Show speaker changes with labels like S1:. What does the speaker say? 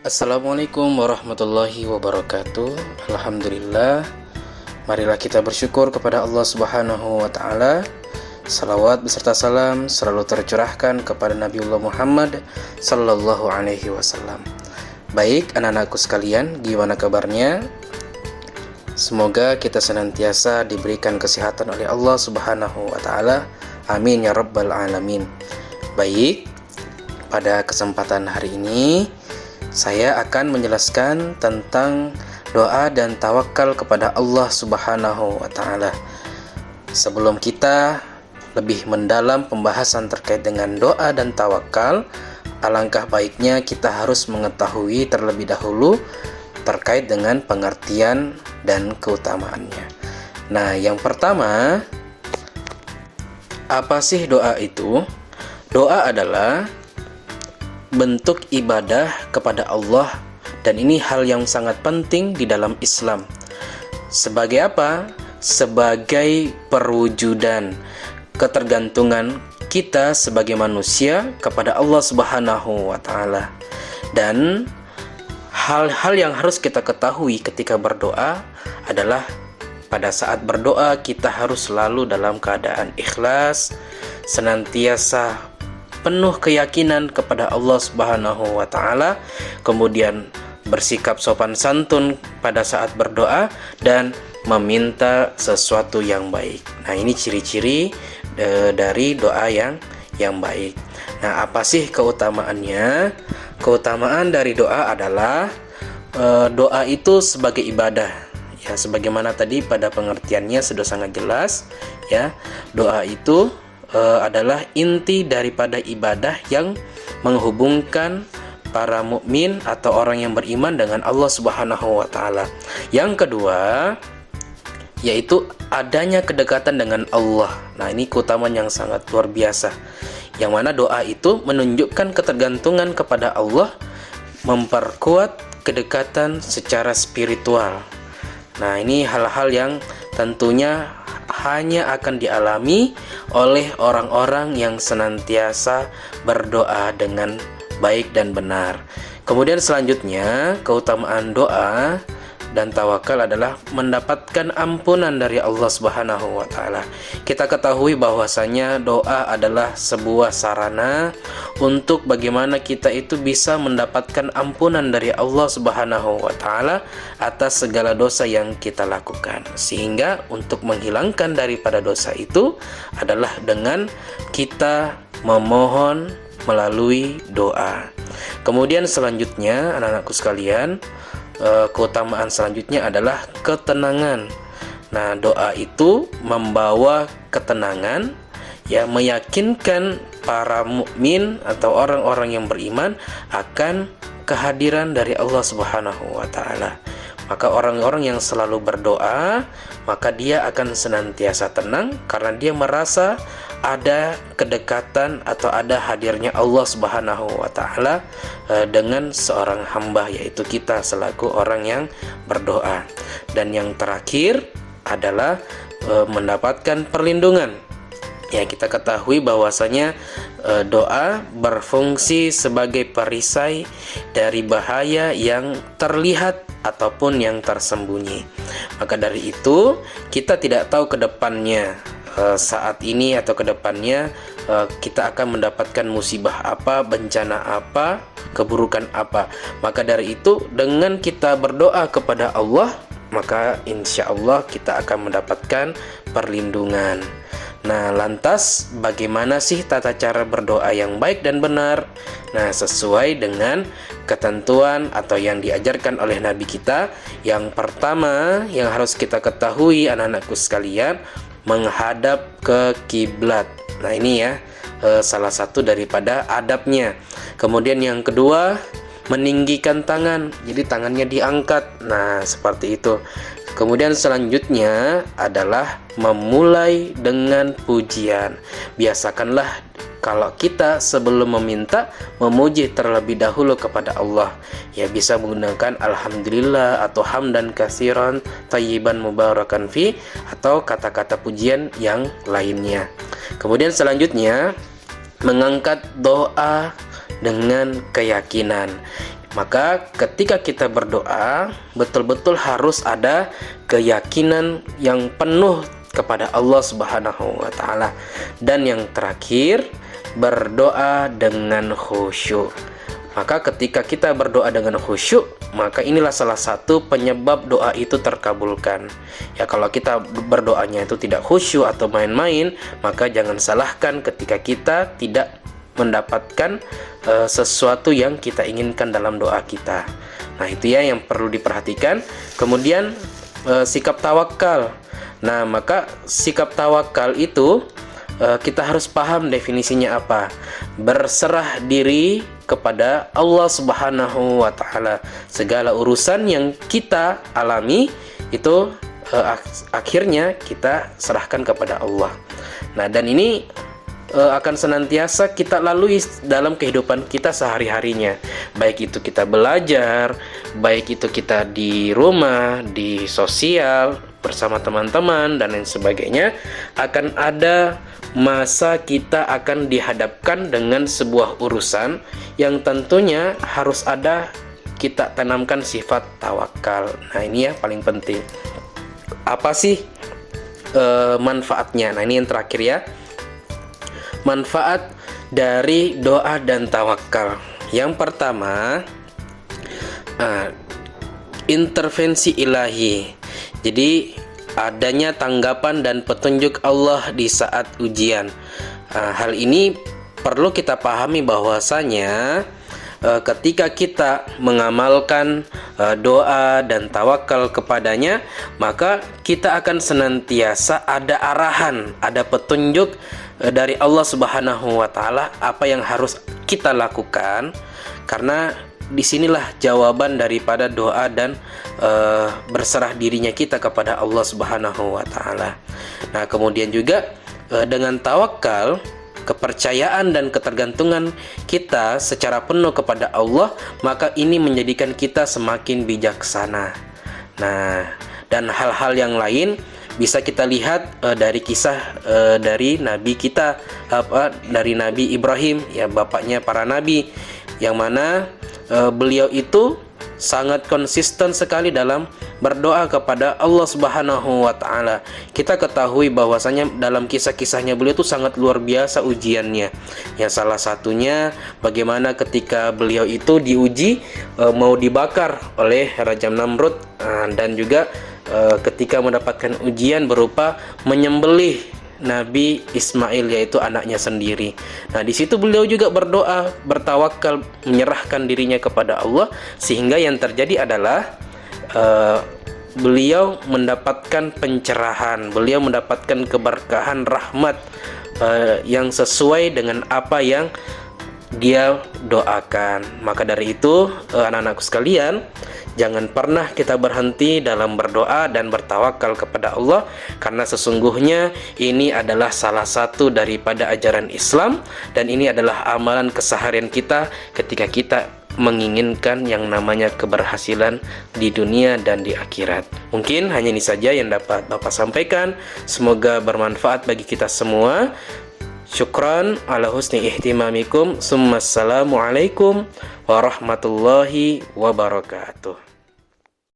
S1: Assalamualaikum warahmatullahi wabarakatuh. Alhamdulillah. Marilah kita bersyukur kepada Allah Subhanahu wa taala. Salawat beserta salam selalu tercurahkan kepada Nabiullah Muhammad sallallahu alaihi wasallam. Baik anak-anakku sekalian, gimana kabarnya? Semoga kita senantiasa diberikan kesehatan oleh Allah Subhanahu wa taala. Amin ya rabbal alamin. Baik, pada kesempatan hari ini saya akan menjelaskan tentang doa dan tawakal kepada Allah Subhanahu wa taala. Sebelum kita lebih mendalam pembahasan terkait dengan doa dan tawakal, alangkah baiknya kita harus mengetahui terlebih dahulu terkait dengan pengertian dan keutamaannya. Nah, yang pertama, apa sih doa itu? Doa adalah bentuk ibadah kepada Allah, dan ini hal yang sangat penting di dalam Islam. Sebagai apa? Sebagai perwujudan ketergantungan kita sebagai manusia kepada Allah Subhanahu wa taala. Dan hal-hal yang harus kita ketahui ketika berdoa adalah pada saat berdoa kita harus selalu dalam keadaan ikhlas, senantiasa penuh keyakinan kepada Allah Subhanahu wa taala, kemudian bersikap sopan santun pada saat berdoa dan meminta sesuatu yang baik. Nah, ini ciri-ciri dari doa yang baik. Nah, apa sih keutamaannya? Keutamaan dari doa adalah doa itu sebagai ibadah. Ya, sebagaimana tadi pada pengertiannya sudah sangat jelas, ya. Doa itu adalah inti daripada ibadah yang menghubungkan para mukmin atau orang yang beriman dengan Allah Subhanahu wa taala. Yang kedua, yaitu adanya kedekatan dengan Allah. Nah, ini keutamaan yang sangat luar biasa. Yang mana doa itu menunjukkan ketergantungan kepada Allah, memperkuat kedekatan secara spiritual. Nah, ini hal-hal yang tentunya hanya akan dialami oleh orang-orang yang senantiasa berdoa dengan baik dan benar. Kemudian selanjutnya, keutamaan doa dan tawakal adalah mendapatkan ampunan dari Allah Subhanahu wa taala. Kita ketahui bahwasanya doa adalah sebuah sarana untuk bagaimana kita itu bisa mendapatkan ampunan dari Allah Subhanahu wa taala atas segala dosa yang kita lakukan. Sehingga untuk menghilangkan daripada dosa itu adalah dengan kita memohon melalui doa. Kemudian selanjutnya, anak-anakku sekalian, keutamaan selanjutnya adalah ketenangan. Nah, doa itu membawa ketenangan, ya, meyakinkan para mukmin atau orang-orang yang beriman akan kehadiran dari Allah Subhanahu wa taala. Maka orang-orang yang selalu berdoa, maka dia akan senantiasa tenang karena dia merasa ada kedekatan atau ada hadirnya Allah Subhanahu wa taala dengan seorang hamba, yaitu kita selaku orang yang berdoa. Dan yang terakhir adalah mendapatkan perlindungan. Ya, kita ketahui bahwasanya doa berfungsi sebagai perisai dari bahaya yang terlihat ataupun yang tersembunyi. Maka dari itu, kita tidak tahu ke depannya, saat ini atau ke depannya kita akan mendapatkan musibah apa, bencana apa, keburukan apa. Maka dari itu, dengan kita berdoa kepada Allah, maka insya Allah kita akan mendapatkan perlindungan. Nah, lantas bagaimana sih tata cara berdoa yang baik dan benar? Nah, sesuai dengan ketentuan atau yang diajarkan oleh Nabi kita. Yang pertama yang harus kita ketahui, anak-anakku sekalian, menghadap ke kiblat. Nah, ini ya salah satu daripada adabnya. Kemudian yang kedua, meninggikan tangan, jadi tangannya diangkat. Nah, seperti itu. Kemudian selanjutnya adalah memulai dengan pujian. Biasakanlah kalau kita sebelum meminta memuji terlebih dahulu kepada Allah. Ya, bisa menggunakan alhamdulillah atau hamdan katsiran thayyiban mubarakan fi atau kata-kata pujian yang lainnya. Kemudian selanjutnya mengangkat doa dengan keyakinan. Maka ketika kita berdoa, betul-betul harus ada keyakinan yang penuh kepada Allah Subhanahu wa taala. Dan yang terakhir, berdoa dengan khusyuk. Maka ketika kita berdoa dengan khusyuk, maka inilah salah satu penyebab doa itu terkabulkan. Ya, kalau kita berdoanya itu tidak khusyuk atau main-main, maka jangan salahkan ketika kita tidak mendapatkan sesuatu yang kita inginkan dalam doa kita. Nah, itu ya yang perlu diperhatikan. Kemudian sikap tawakal. Nah, maka sikap tawakal itu kita harus paham definisinya apa. Berserah diri kepada Allah Subhanahu wa taala. Segala urusan yang kita alami itu akhirnya kita serahkan kepada Allah. Nah, dan ini akan senantiasa kita lalui dalam kehidupan kita sehari-harinya. Baik itu kita belajar, baik itu kita di rumah, di sosial, bersama teman-teman, dan lain sebagainya. Akan ada masa kita akan dihadapkan dengan sebuah urusan yang tentunya harus ada kita tanamkan sifat tawakal. Nah, ini ya paling penting. Apa sih manfaatnya? Nah, ini yang terakhir ya. Manfaat dari doa dan tawakal. Yang pertama, intervensi ilahi. Jadi adanya tanggapan dan petunjuk Allah di saat ujian. Hal ini perlu kita pahami bahwasanya ketika kita mengamalkan doa dan tawakal kepadanya, maka kita akan senantiasa ada arahan, ada petunjuk dari Allah Subhanahu wa taala apa yang harus kita lakukan, karena disinilah jawaban daripada doa dan berserah dirinya kita kepada Allah Subhanahu wa taala. Nah, kemudian juga dengan tawakal, kepercayaan dan ketergantungan kita secara penuh kepada Allah, maka ini menjadikan kita semakin bijaksana. Nah, dan hal-hal yang lain bisa kita lihat dari kisah dari nabi kita, dari Nabi Ibrahim, ya, bapaknya para nabi, yang mana beliau itu sangat konsisten sekali dalam berdoa kepada Allah Subhanahu wa taala. Kita ketahui bahwasanya dalam kisah-kisahnya beliau itu sangat luar biasa ujiannya. Yang salah satunya bagaimana ketika beliau itu diuji mau dibakar oleh Raja Namrud, dan juga ketika mendapatkan ujian berupa menyembelih Nabi Ismail, yaitu anaknya sendiri. Nah, di situ beliau juga berdoa, bertawakal, menyerahkan dirinya kepada Allah, sehingga yang terjadi adalah beliau mendapatkan pencerahan, beliau mendapatkan keberkahan, rahmat yang sesuai dengan apa yang dia doakan. Maka dari itu, anak-anakku sekalian, jangan pernah kita berhenti dalam berdoa dan bertawakal kepada Allah, karena sesungguhnya ini adalah salah satu daripada ajaran Islam, dan ini adalah amalan keseharian kita ketika kita menginginkan yang namanya keberhasilan di dunia dan di akhirat. Mungkin hanya ini saja yang dapat Bapak sampaikan. Semoga bermanfaat bagi kita semua. Syukran ala husni ihtimamikum. Assalamualaikum warahmatullahi wabarakatuh.